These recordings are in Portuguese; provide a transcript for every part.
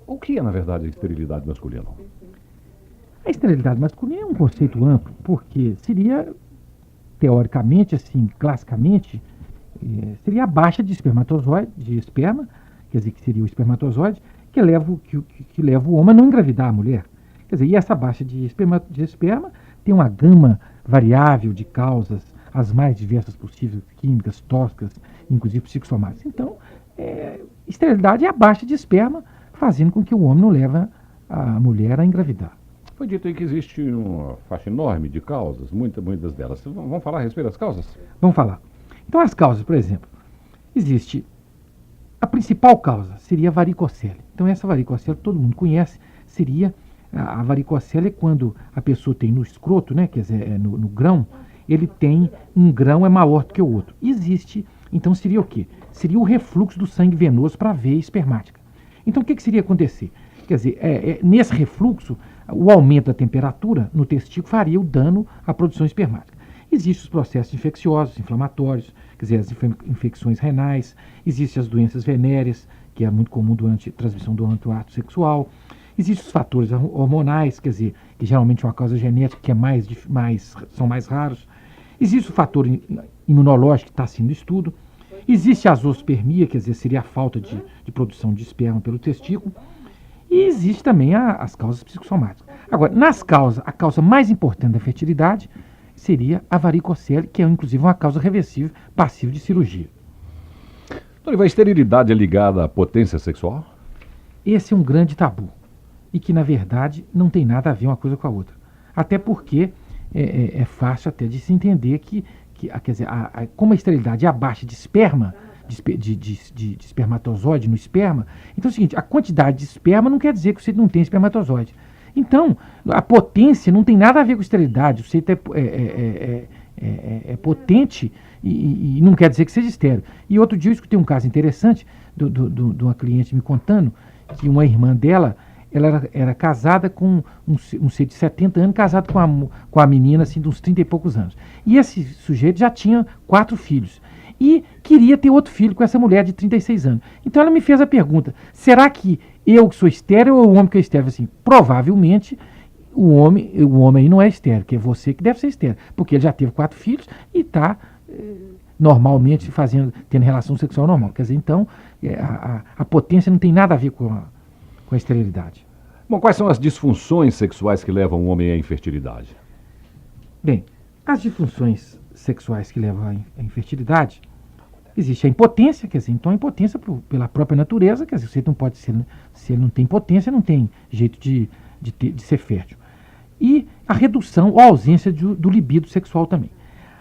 O que é, na verdade, a esterilidade masculina? A esterilidade masculina é um conceito amplo, porque seria, teoricamente, assim, classicamente, seria a baixa de espermatozoide, de esperma, quer dizer, que seria o espermatozoide, que leva, que leva o homem a não engravidar a mulher. Quer dizer, e essa baixa de esperma tem uma gama variável de causas, as mais diversas possíveis, químicas, tóxicas, inclusive psicossomáticas. Então, esterilidade é a baixa de esperma, fazendo com que o homem não leve a mulher a engravidar. Foi dito aí que existe uma faixa enorme de causas, muitas delas. Vamos falar a respeito das causas? Vamos falar. Então, as causas, por exemplo, existe a principal causa, seria a varicocele. Então, essa varicocele todo mundo conhece, seria a varicocele é quando a pessoa tem no escroto, né, quer dizer, no grão, ele tem um grão é maior do que o outro. Existe, então seria o quê? Seria o refluxo do sangue venoso para a veia espermática. Então, o que seria acontecer? Quer dizer, nesse refluxo, o aumento da temperatura no testículo faria o dano à produção espermática. Existem os processos infecciosos, inflamatórios, quer dizer, as infecções renais, existem as doenças venéreas, que é muito comum durante a transmissão durante o ato sexual. Existem os fatores hormonais, quer dizer, que geralmente é uma causa genética, que são mais raros. Existe o fator imunológico, que está sendo estudo. Existe a zoospermia, quer dizer, seria a falta de produção de esperma pelo testículo. E existe também as causas psicossomáticas. Agora, a causa mais importante da fertilidade seria a varicocele, que é inclusive uma causa reversível, passível de cirurgia. Então, a esterilidade é ligada à potência sexual? Esse é um grande tabu. E que, na verdade, não tem nada a ver uma coisa com a outra. Até porque é fácil até de se entender quer dizer, como a esterilidade é a baixa de esperma, de espermatozoide no esperma, então é o seguinte, a quantidade de esperma não quer dizer que você não tem espermatozoide. Então, a potência não tem nada a ver com esterilidade. Você é potente e não quer dizer que seja estéril. E outro dia eu escutei um caso interessante de uma cliente me contando que uma irmã dela, ela era casada com um ser de 70 anos, casado com a menina assim, de uns 30 e poucos anos. E esse sujeito já tinha 4 filhos. E queria ter outro filho com essa mulher de 36 anos. Então ela me fez a pergunta, será que eu que sou estéril ou o homem que é estéril? Assim, provavelmente o homem aí não é estéril, que é você que deve ser estéril, porque ele já teve 4 filhos e está normalmente tendo relação sexual normal. Quer dizer, então, a potência não tem nada a ver com a esterilidade. Bom, quais são as disfunções sexuais que levam o homem à infertilidade? Bem, as disfunções sexuais que levam à infertilidade, existe a impotência, quer dizer, então a impotência pela própria natureza, quer dizer, você não pode ser, se ele não tem potência, não tem jeito de ser fértil. E a redução ou ausência do libido sexual também.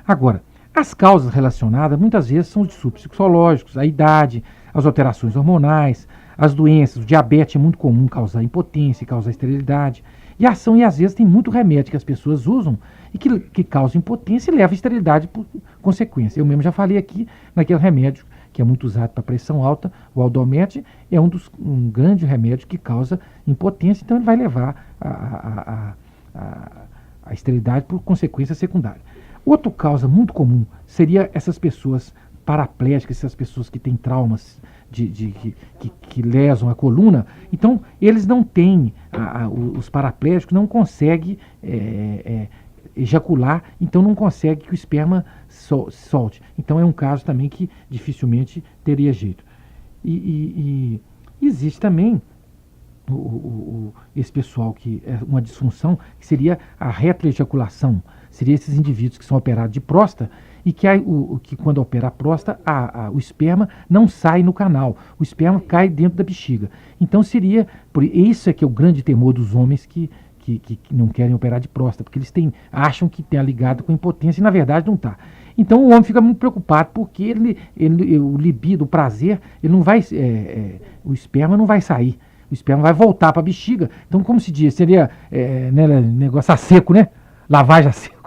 Agora, as causas relacionadas muitas vezes são os distúrbios psicológicos, a idade, as alterações hormonais, as doenças, o diabetes é muito comum causar impotência, causar esterilidade. E às vezes tem muito remédio que as pessoas usam e que causa impotência e leva à esterilidade por consequência. Eu mesmo já falei aqui naquele remédio que é muito usado para pressão alta, o Aldomet, é um grande remédio que causa impotência, então ele vai levar a esterilidade por consequência secundária. Outra causa muito comum seria essas pessoas paraplégicas, essas pessoas que têm traumas que lesam a coluna. Então, eles não têm, os paraplégicos não conseguem ejacular, então não consegue que o esperma solte. Então, é um caso também que dificilmente teria jeito. E existe também esse pessoal que é uma disfunção, que seria a retroejaculação. Seria esses indivíduos que são operados de próstata e que quando opera a próstata, o esperma não sai no canal, o esperma cai dentro da bexiga. Então isso é que é o grande temor dos homens que não querem operar de próstata, porque eles acham que está ligado com impotência e na verdade não está. Então o homem fica muito preocupado porque o libido, o prazer, ele não vai, o esperma não vai sair, o esperma vai voltar para a bexiga. Então, como se diz, seria negócio a seco, né? Lavagem a seco.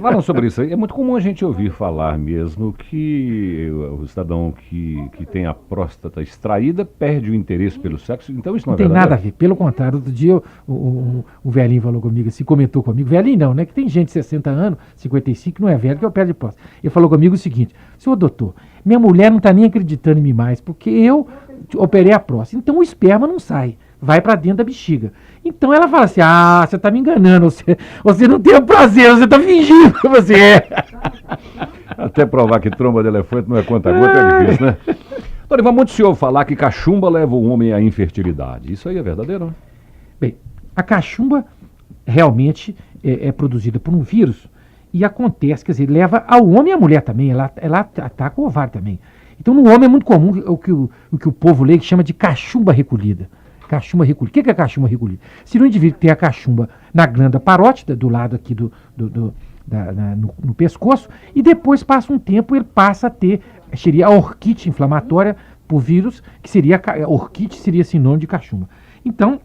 Falando sobre isso aí, é muito comum a gente ouvir falar mesmo que o cidadão que tem a próstata extraída perde o interesse pelo sexo, então isso não é verdade? Não tem nada a ver, pelo contrário, outro dia o velhinho falou comigo, assim, comentou comigo, velhinho não, né, que tem gente de 60 anos, 55, que não é velho, que opera de próstata. Ele falou comigo o seguinte, senhor doutor, minha mulher não está nem acreditando em mim mais, porque eu operei a próstata. Então o esperma não sai, vai para dentro da bexiga. Então ela fala assim, você está me enganando, você não tem o prazer, você está fingindo que você é. Até provar que tromba de elefante não é conta-gota é difícil, né? Dorival, muito se ouve falar que cachumba leva o homem à infertilidade. Isso aí é verdadeiro, né? Bem, a cachumba realmente é produzida por um vírus e acontece, quer dizer, leva ao homem e à mulher também, ela ataca o ovário também. Então no homem é muito comum o que o povo leigo chama de cachumba recolhida. Cachumba recolhida. O que é cachumba recolhida? Se o indivíduo tem a cachumba na glândula parótida, do lado aqui no pescoço, e depois passa um tempo, ele passa a ter, seria a orquite inflamatória por vírus, que seria, a orquite seria sinônimo de cachumba. Então,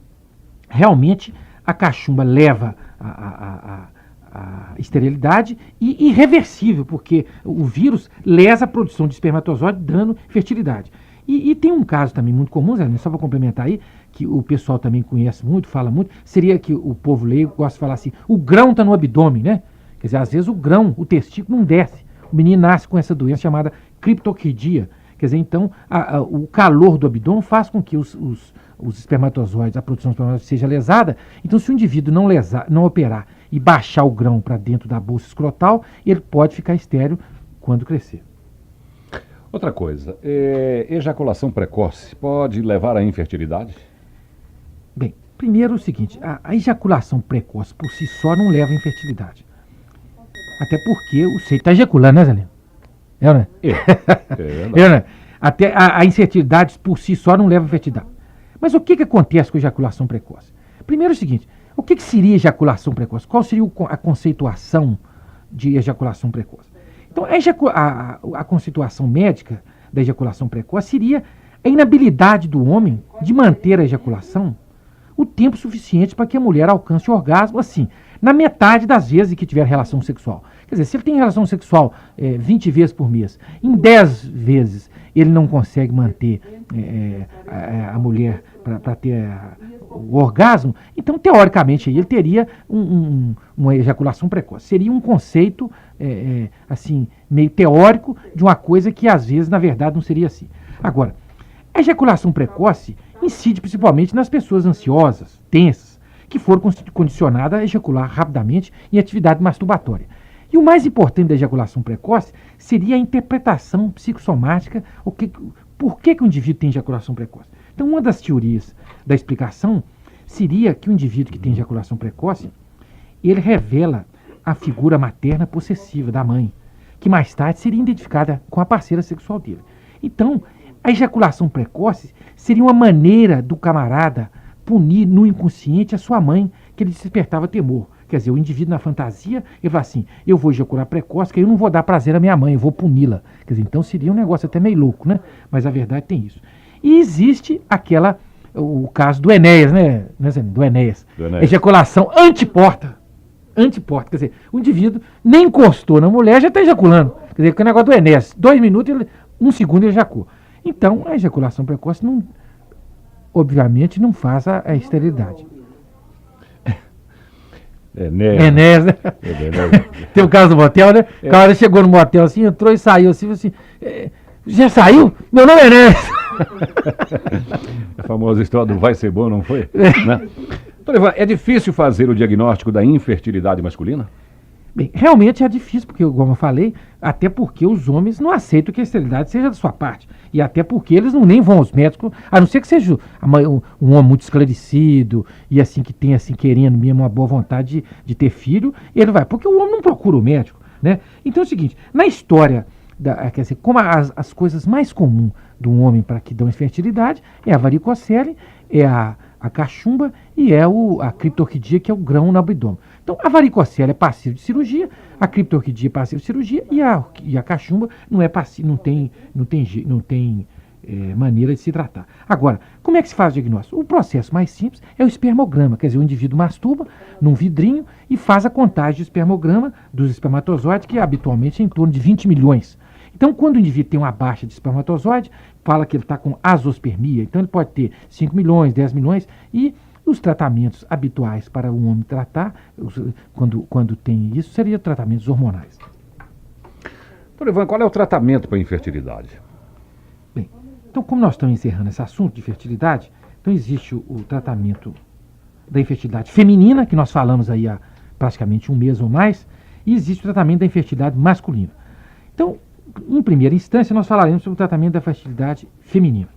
realmente, a cachumba leva a esterilidade e irreversível, porque o vírus lesa a produção de espermatozoide, dando fertilidade. E tem um caso também muito comum, Zé, só para complementar aí, que o pessoal também conhece muito, fala muito, seria que o povo leigo gosta de falar assim, o grão está no abdômen, né? Quer dizer, às vezes o grão, o testículo não desce. O menino nasce com essa doença chamada criptorquidia. Quer dizer, então, o calor do abdômen faz com que os espermatozoides, a produção de espermatozoides seja lesada. Então, se o indivíduo não operar e baixar o grão para dentro da bolsa escrotal, ele pode ficar estéril quando crescer. Outra coisa, ejaculação precoce pode levar à infertilidade? Bem, primeiro o seguinte, a ejaculação precoce por si só não leva à infertilidade. Até porque o seio está ejaculando, né, Zé Lino? É, né? É, né? Até a infertilidade por si só não leva à fertilidade. Mas o que acontece com a ejaculação precoce? Primeiro é o seguinte, o que seria ejaculação precoce? Qual seria a conceituação de ejaculação precoce? Então, a conceituação médica da ejaculação precoce seria a inabilidade do homem de manter a ejaculação o tempo suficiente para que a mulher alcance o orgasmo, assim, na metade das vezes que tiver relação sexual. Quer dizer, se ele tem relação sexual 20 vezes por mês, em 10 vezes ele não consegue manter a mulher para ter o orgasmo, então, teoricamente, ele teria uma ejaculação precoce. Seria um conceito, assim, meio teórico de uma coisa que, às vezes, na verdade, não seria assim. Agora, a ejaculação precoce incide principalmente nas pessoas ansiosas, tensas, que foram condicionadas a ejacular rapidamente em atividade masturbatória. E o mais importante da ejaculação precoce seria a interpretação psicossomática, por que o indivíduo tem ejaculação precoce. Então, uma das teorias da explicação seria que o indivíduo que tem ejaculação precoce, ele revela a figura materna possessiva da mãe, que mais tarde seria identificada com a parceira sexual dele. Então, a ejaculação precoce seria uma maneira do camarada punir no inconsciente a sua mãe, que ele despertava temor. Quer dizer, o indivíduo na fantasia, ele fala assim, eu vou ejacular precoce, que eu não vou dar prazer à minha mãe, eu vou puni-la. Quer dizer, então seria um negócio até meio louco, né? Mas a verdade tem isso. E existe o caso do Enéas, né? Do Enéas. Ejaculação antiporta. Antiporta, quer dizer, o indivíduo nem encostou na mulher, já está ejaculando. Quer dizer, que é o negócio do Enéas, 2 minutos, 1 segundo ele ejacula. Então, a ejaculação precoce, obviamente, não faz a esterilidade. Enéas, né? Tem o caso do motel, né? O cara chegou no motel assim, entrou e saiu assim, já saiu? Meu nome é Enéas. A famosa história do vai ser bom, não foi? Né? Então, é difícil fazer o diagnóstico da infertilidade masculina? Bem, realmente é difícil, porque, como eu falei, até porque os homens não aceitam que a esterilidade seja da sua parte. E até porque eles nem vão aos médicos, a não ser que seja um homem muito esclarecido e assim que tem, assim, querendo mesmo uma boa vontade de ter filho, ele vai. Porque o homem não procura o médico, né? Então é o seguinte, na história, quer dizer, como as coisas mais comuns do homem para que dão infertilidade é a varicocele, é a cachumba e é a criptorquidia, que é o grão no abdômen. Então, a varicocele é passiva de cirurgia, a criptorquidia é passiva de cirurgia e a cachumba não é passiva, não tem maneira de se tratar. Agora, como é que se faz o diagnóstico? O processo mais simples é o espermograma, quer dizer, o indivíduo masturba num vidrinho e faz a contagem de espermograma dos espermatozoides, que habitualmente é em torno de 20 milhões. Então, quando o indivíduo tem uma baixa de espermatozoide, fala que ele está com azospermia, então ele pode ter 5 milhões, 10 milhões, e os tratamentos habituais para um homem tratar, quando tem isso, seriam tratamentos hormonais. Doutor Ivan, qual é o tratamento para a infertilidade? Bem, Então, como nós estamos encerrando esse assunto de fertilidade, então existe o tratamento da infertilidade feminina, que nós falamos aí há praticamente um mês ou mais, e existe o tratamento da infertilidade masculina. Então, em primeira instância, nós falaremos sobre o tratamento da fertilidade feminina.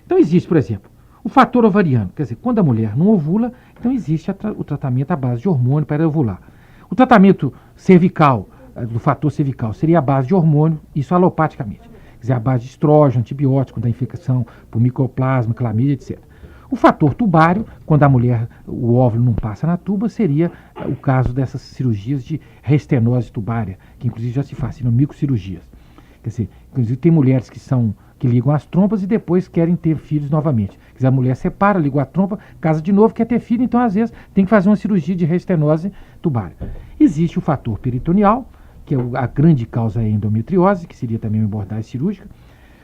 Então, existe, por exemplo, o fator ovariano, quer dizer, quando a mulher não ovula, então existe o tratamento à base de hormônio para ovular. O tratamento cervical, do fator cervical, seria a base de hormônio, isso alopaticamente. Quer dizer, a base de estrógeno, antibiótico, da infecção por micoplasma, clamídia, etc. O fator tubário, quando a mulher, o óvulo não passa na tuba, seria o caso dessas cirurgias de restenose tubária, que inclusive já se faz, microcirurgias. Quer dizer, inclusive tem mulheres que ligam as trompas e depois querem ter filhos novamente. Quer dizer, a mulher separa, liga a trompa, casa de novo, quer ter filho, então às vezes tem que fazer uma cirurgia de restenose tubária. Existe o fator peritoneal, que é a grande causa é a endometriose, que seria também uma abordagem cirúrgica.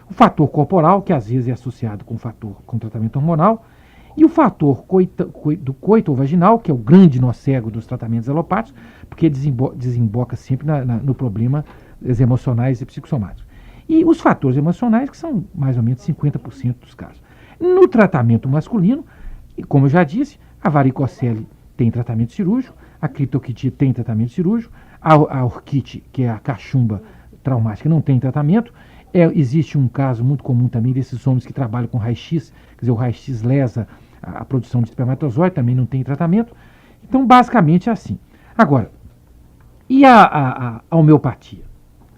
O fator corporal, que às vezes é associado com tratamento hormonal. E o fator do coito vaginal, que é o grande nó cego dos tratamentos alopáticos, porque desemboca sempre no problema emocionais e psicossomáticos. E os fatores emocionais, que são mais ou menos 50% dos casos. No tratamento masculino, como eu já disse, a varicocele tem tratamento cirúrgico, a criptoquitia tem tratamento cirúrgico, a orquite, que é a cachumba traumática, não tem tratamento. Existe um caso muito comum também desses homens que trabalham com raio-x, quer dizer, o raio-x lesa a produção de espermatozoide, também não tem tratamento. Então, basicamente é assim. Agora, e a homeopatia?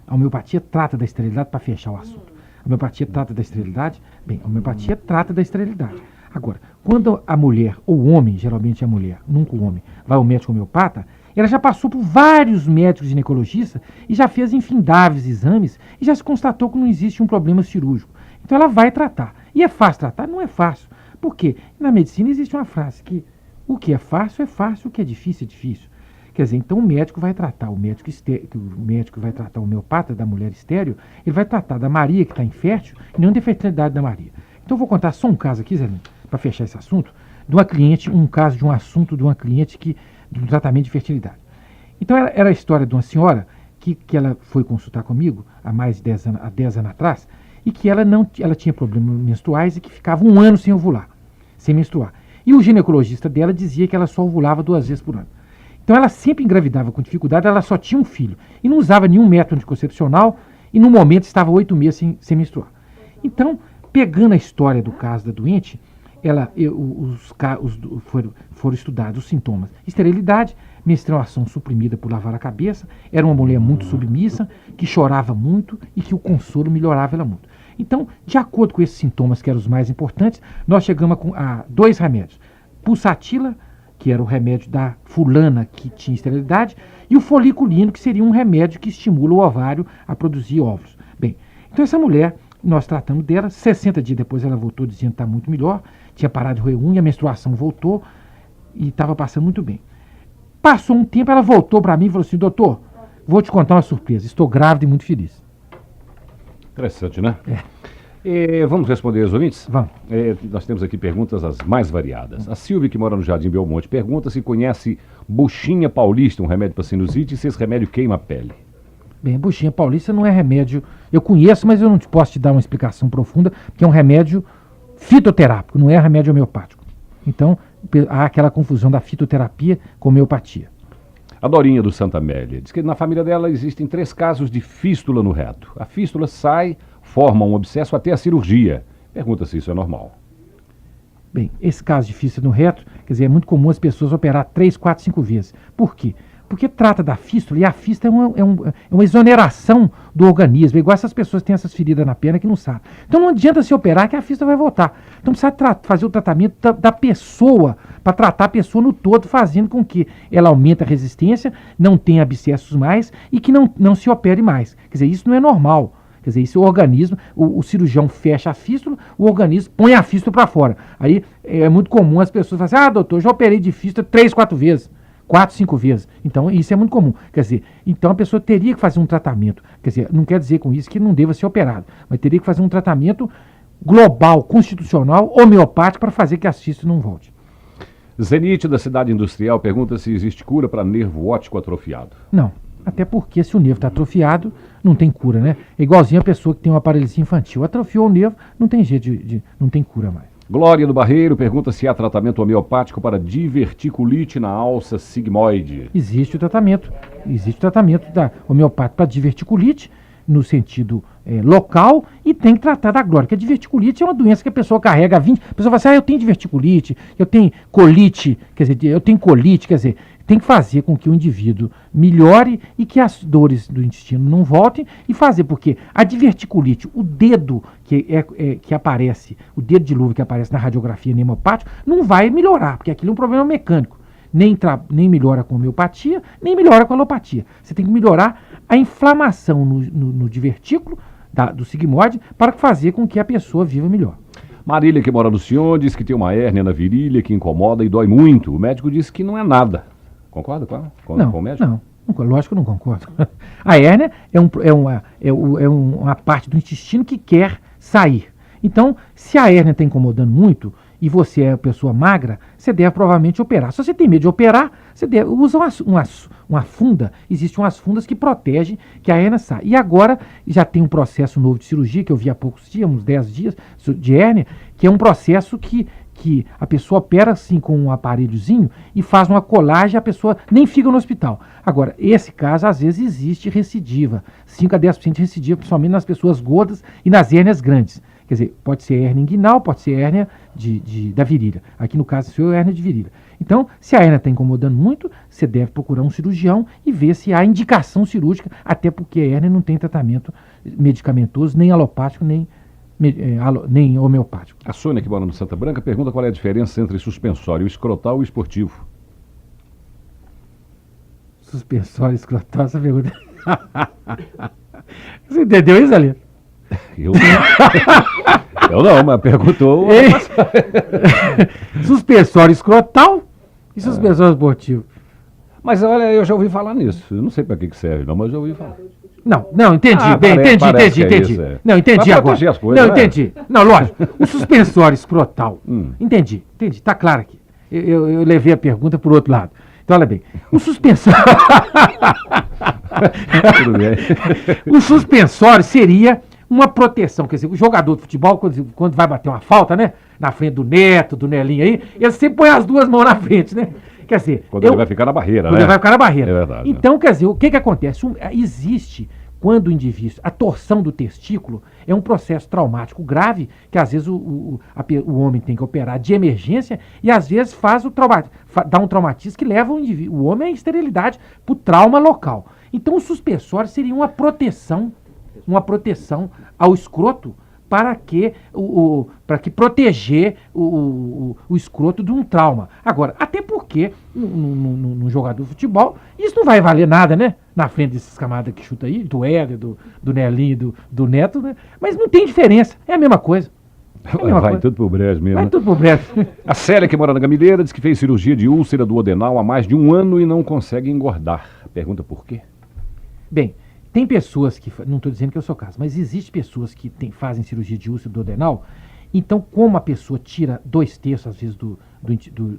A homeopatia trata da esterilidade, para fechar o assunto. A homeopatia trata da esterilidade? Bem, a homeopatia trata da esterilidade. Agora, quando a mulher, ou o homem, geralmente a mulher, nunca o homem, vai ao médico homeopata, ela já passou por vários médicos ginecologistas e já fez infindáveis exames e já se constatou que não existe um problema cirúrgico. Então ela vai tratar. E é fácil tratar? Não é fácil. Por quê? Na medicina existe uma frase que o que é fácil, o que é difícil. Quer dizer, então o médico vai tratar, o médico vai tratar o homeopata da mulher estéril, ele vai tratar da Maria que está infértil e não da fertilidade da Maria. Então eu vou contar só um caso aqui, Zé, para fechar esse assunto, de uma cliente, um caso de um assunto de uma cliente de um tratamento de fertilidade. Então era a história de uma senhora que ela foi consultar comigo há mais de 10 anos atrás, e que ela tinha problemas menstruais e que ficava um ano sem ovular, sem menstruar. E o ginecologista dela dizia que ela só ovulava 2 vezes por ano. Então ela sempre engravidava com dificuldade, ela só tinha um filho. E não usava nenhum método anticoncepcional e no momento estava 8 meses sem menstruar. Então, pegando a história do caso da doente, foram estudados os sintomas. Esterilidade, menstruação suprimida por lavar a cabeça, era uma mulher muito submissa, que chorava muito e que o consolo melhorava ela muito. Então, de acordo com esses sintomas, que eram os mais importantes, nós chegamos a 2 remédios. Pulsatila, que era o remédio da fulana que tinha esterilidade, e o foliculino, que seria um remédio que estimula o ovário a produzir óvulos. Bem, então essa mulher, nós tratamos dela, 60 dias depois ela voltou dizendo que está muito melhor, tinha parado de roer unha, a menstruação voltou e estava passando muito bem. Passou um tempo, ela voltou para mim e falou assim: doutor, vou te contar uma surpresa, estou grávida e muito feliz. Interessante, né? É. Vamos responder aos ouvintes? Vamos. Nós temos aqui perguntas as mais variadas. A Silvia, que mora no Jardim Belmonte, pergunta se conhece buchinha paulista, um remédio para sinusite, e se esse remédio queima a pele. Bem, a buchinha paulista não é remédio, eu conheço, mas eu não posso te dar uma explicação profunda, porque é um remédio fitoterápico, não é remédio homeopático. Então, há aquela confusão da fitoterapia com homeopatia. A Dorinha do Santa Amélia diz que na família dela existem 3 casos de fístula no reto. A fístula sai, forma um abscesso até a cirurgia. Pergunta se isso é normal. Bem, esse caso de fístula no reto, quer dizer, é muito comum as pessoas operar 3, 4, 5 vezes. Por quê? Porque trata da fístula, e a fístula é uma exoneração do organismo. É igual essas pessoas que têm essas feridas na perna que não sabem. Então não adianta se operar que a fístula vai voltar. Então precisa fazer o tratamento da pessoa, para tratar a pessoa no todo, fazendo com que ela aumente a resistência, não tenha abscessos mais e que não se opere mais. Quer dizer, isso não é normal. Quer dizer, isso é o organismo, o cirurgião fecha a fístula, o organismo põe a fístula para fora. Aí é muito comum as pessoas falarem assim: doutor, já operei de fístula 3, 4 vezes. 4, 5 vezes. Então, isso é muito comum. Quer dizer, então a pessoa teria que fazer um tratamento. Quer dizer, não quer dizer com isso que não deva ser operado, mas teria que fazer um tratamento global, constitucional, homeopático, para fazer que a fístula não volte. Zenite, da Cidade Industrial, pergunta se existe cura para nervo óptico atrofiado. Não. Até porque se o nervo está atrofiado, não tem cura, né? É igualzinho a pessoa que tem uma paralisia infantil. Atrofiou o nervo, não tem jeito não tem cura mais. Glória do Barreiro pergunta se há tratamento homeopático para diverticulite na alça sigmoide. Existe o tratamento da homeopática para diverticulite, no sentido local, e tem que tratar da glória, porque a diverticulite é uma doença que a pessoa carrega há 20... A pessoa fala assim, eu tenho diverticulite, eu tenho colite, quer dizer, tem que fazer com que o indivíduo melhore e que as dores do intestino não voltem e fazer, porque a diverticulite, o dedo que aparece, o dedo de luva que aparece na radiografia hemopática, não vai melhorar, porque aquilo é um problema mecânico. Nem melhora com homeopatia, nem melhora com alopatia. Você tem que melhorar a inflamação no divertículo do sigmoide para fazer com que a pessoa viva melhor. Marília, que mora no Sion, diz que tem uma hérnia na virilha que incomoda e dói muito. O médico disse que não é nada. Concorda com o médico? Não, lógico que eu não concordo. A hérnia é uma parte do intestino que quer sair. Então, se a hérnia está incomodando muito e você é uma pessoa magra, você deve provavelmente operar. Se você tem medo de operar, você usa uma funda. Existem umas fundas que protegem que a hérnia saia. E agora já tem um processo novo de cirurgia, que eu vi há poucos dias, uns 10 dias, de hérnia, que é um processo que a pessoa opera assim com um aparelhozinho e faz uma colagem, a pessoa nem fica no hospital. Agora, esse caso, às vezes, existe recidiva. 5 a 10% de recidiva, principalmente nas pessoas gordas e nas hérnias grandes. Quer dizer, pode ser hérnia inguinal, pode ser hérnia da virilha. Aqui no caso, seu é hérnia de virilha. Então, se a hérnia está incomodando muito, você deve procurar um cirurgião e ver se há indicação cirúrgica, até porque a hérnia não tem tratamento medicamentoso, nem alopático, nem homeopático. A Sônia, que mora no Santa Branca, pergunta qual é a diferença entre suspensório escrotal e esportivo. Suspensório escrotal, essa pergunta. Você entendeu isso, Alê? Eu não, mas perguntou. Suspensório escrotal e suspensório esportivo. Mas olha, eu já ouvi falar nisso. Eu não sei para que serve, não, mas eu já ouvi falar. Não, entendi. Entendi. Não, entendi agora. Não, entendi. Não, lógico. O suspensório escrotal. Entendi. Tá claro aqui. Eu levei a pergunta por outro lado. Então, olha bem. O suspensório. Tudo bem. O suspensório seria uma proteção. Quer dizer, o jogador de futebol, quando vai bater uma falta, né? Na frente do Neto, do Nelinho aí, ele sempre põe as duas mãos na frente, né? Quer dizer, quando ele vai ficar na barreira, ele vai ficar na barreira. É verdade. Então, quer dizer, o que acontece? Existe, quando o indivíduo, a torção do testículo é um processo traumático grave, que às vezes o homem tem que operar de emergência e às vezes dá um traumatismo que leva o homem à esterilidade por trauma local. Então, o suspensório seria uma proteção ao escroto para que proteger o escroto de um trauma. Agora, até porque num jogador de futebol, isso não vai valer nada, né? Na frente desses camadas que chuta aí, do Éder, do Nelinho, do Neto, né? Mas não tem diferença, é a mesma coisa. Vai tudo pro brejo mesmo. Vai tudo pro brejo. A Célia, que mora na Gamileira, diz que fez cirurgia de úlcera do adenal há mais de 1 ano e não consegue engordar. Pergunta por quê? Bem, tem pessoas que, não estou dizendo que é o seu caso, mas existem pessoas que fazem cirurgia de úlcera do adenal. Então, como a pessoa tira 2/3, às vezes, do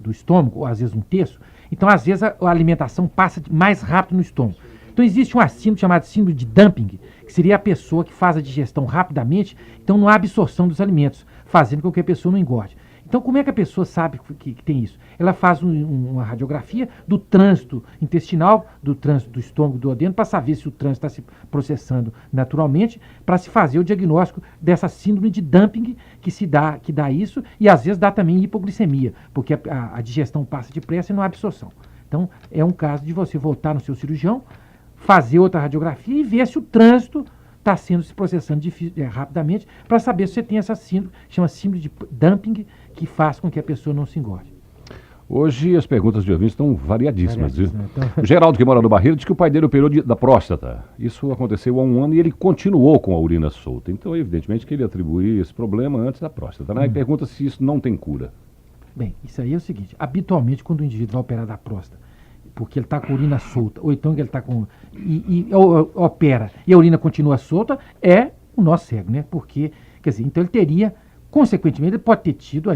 estômago, ou às vezes 1/3, então, às vezes, a alimentação passa mais rápido no estômago. Então, existe uma síndrome chamada síndrome de dumping, que seria a pessoa que faz a digestão rapidamente, então não há absorção dos alimentos, fazendo com que a pessoa não engorde. Então, como é que a pessoa sabe que tem isso? Ela faz uma radiografia do trânsito intestinal, do trânsito do estômago, do duodeno, para saber se o trânsito está se processando naturalmente, para se fazer o diagnóstico dessa síndrome de dumping que dá isso, e às vezes dá também hipoglicemia, porque a digestão passa depressa e não há absorção. Então, é um caso de você voltar no seu cirurgião, fazer outra radiografia e ver se o trânsito está se processando rapidamente, para saber se você tem essa síndrome, chama síndrome de dumping, que faz com que a pessoa não se engorde. Hoje as perguntas de ouvintes estão variadíssimas, viu? Então... O Geraldo, que mora no Barreiro, diz que o pai dele operou da próstata. Isso aconteceu há 1 ano e ele continuou com a urina solta. Então, evidentemente, que ele atribui esse problema antes da próstata, né? E pergunta se isso não tem cura. Bem, isso aí é o seguinte, habitualmente quando o indivíduo vai operar da próstata, porque ele está com a urina solta, ou então que ele está com... opera e a urina continua solta, é o nó cego, né? Porque, quer dizer, então ele teria, consequentemente, ele pode ter tido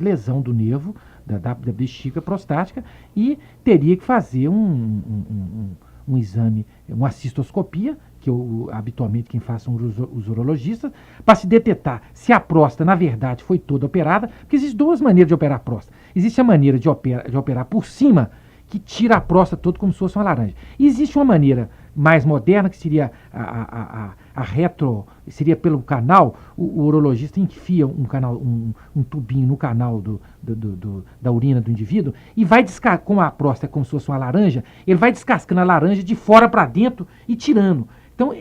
lesão do nervo, da bexiga prostática, e teria que fazer um um exame, uma cistoscopia, que habitualmente quem faz são os urologistas, para se detectar se a próstata, na verdade, foi toda operada, porque existem duas maneiras de operar a próstata. Existe a maneira de operar por cima, que tira a próstata toda como se fosse uma laranja. E existe uma maneira mais moderna, que seria a retro, seria pelo canal, o urologista enfia um tubinho no canal da urina do indivíduo e vai descascar, como a próstata é como se fosse uma laranja, ele vai descascando a laranja de fora para dentro e tirando. Então,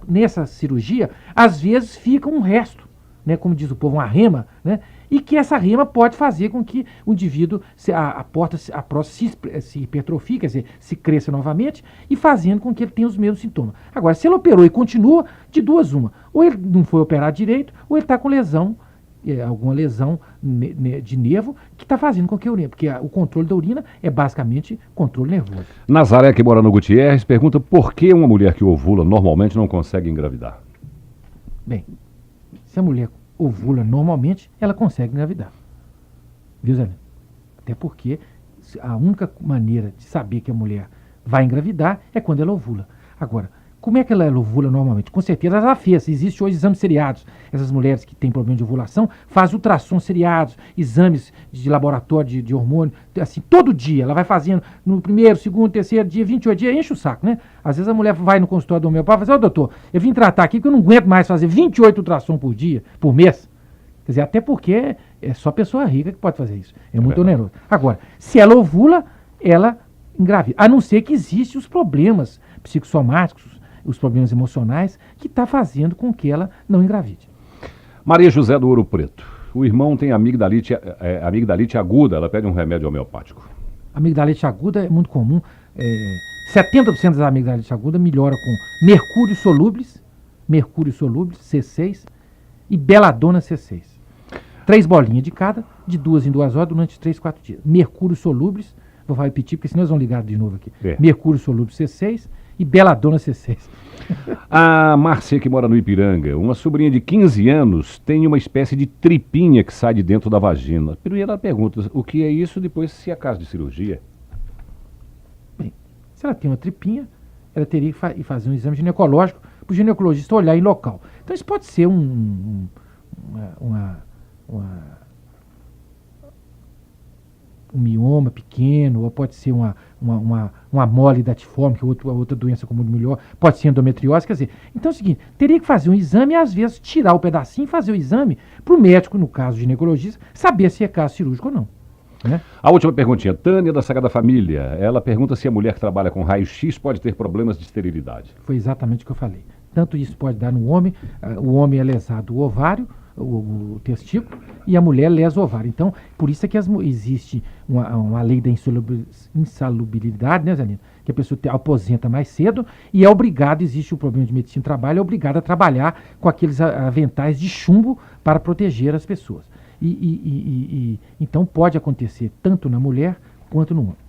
nessa cirurgia, às vezes fica um resto, né, como diz o povo, uma rema, né, e que essa rema pode fazer com que o indivíduo, a próstata se hipertrofie, quer dizer, se cresça novamente, e fazendo com que ele tenha os mesmos sintomas. Agora, se ele operou e continua, de duas uma, ou ele não foi operado direito, ou ele está com lesão, alguma lesão de nervo, que está fazendo com que a urina, porque o controle da urina é basicamente controle nervoso. Nazaré, que mora no Gutierrez, pergunta por que uma mulher que ovula normalmente não consegue engravidar. Bem, se a mulher ovula normalmente, ela consegue engravidar. Viu, Zé? Até porque a única maneira de saber que a mulher vai engravidar é quando ela ovula. Agora, como é que ela ovula normalmente? Com certeza ela fez. Existem hoje exames seriados. Essas mulheres que têm problema de ovulação fazem ultrassons seriados, exames de laboratório de hormônio, assim, todo dia. Ela vai fazendo no primeiro, segundo, terceiro dia, 28 dias, enche o saco, né? Às vezes a mulher vai no consultório do homeopata e fala assim, doutor, eu vim tratar aqui porque eu não aguento mais fazer 28 ultrassons por dia, por mês. Quer dizer, até porque é só pessoa rica que pode fazer isso. É muito oneroso. Agora, se ela ovula, ela engravida. A não ser que existem os problemas psicossomáticos, os problemas emocionais, que está fazendo com que ela não engravide. Maria José do Ouro Preto. O irmão tem amigdalite aguda, ela pede um remédio homeopático. Amigdalite aguda é muito comum. 70% das amigdalite aguda melhora com mercúrio solúveis, C6, e beladona C6. 3 bolinhas de cada, de 2 em 2 horas, durante 3, 4 dias. Mercúrio solúveis, vou repetir, porque senão nós vamos ligar de novo aqui. Mercúrio solúvel C6 e beladona C6. A Márcia, que mora no Ipiranga, uma sobrinha de 15 anos, tem uma espécie de tripinha que sai de dentro da vagina. Primeiro ela pergunta o que é isso, depois se é caso de cirurgia. Bem, se ela tem uma tripinha, ela teria que fazer um exame ginecológico para o ginecologista olhar em local. Então isso pode ser um mioma pequeno, ou pode ser uma mole datiforme, que é outra doença comum melhor, pode ser endometriose, quer dizer, então é o seguinte, teria que fazer um exame e às vezes tirar o pedacinho e fazer o exame para o médico, no caso ginecologista, saber se é caso cirúrgico ou não. Né? A última perguntinha, Tânia da Sagrada Família, ela pergunta se a mulher que trabalha com raio-x pode ter problemas de esterilidade. Foi exatamente o que eu falei. Tanto isso pode dar no homem, o homem é lesado o ovário, o testículo, e a mulher lesa o ovário. Então, por isso é que existe uma lei da insalubridade, né, Zanino? Que a pessoa aposenta mais cedo e é obrigado, existe o problema de medicina do trabalho, é obrigado a trabalhar com aqueles aventais de chumbo para proteger as pessoas. Então, pode acontecer tanto na mulher quanto no homem.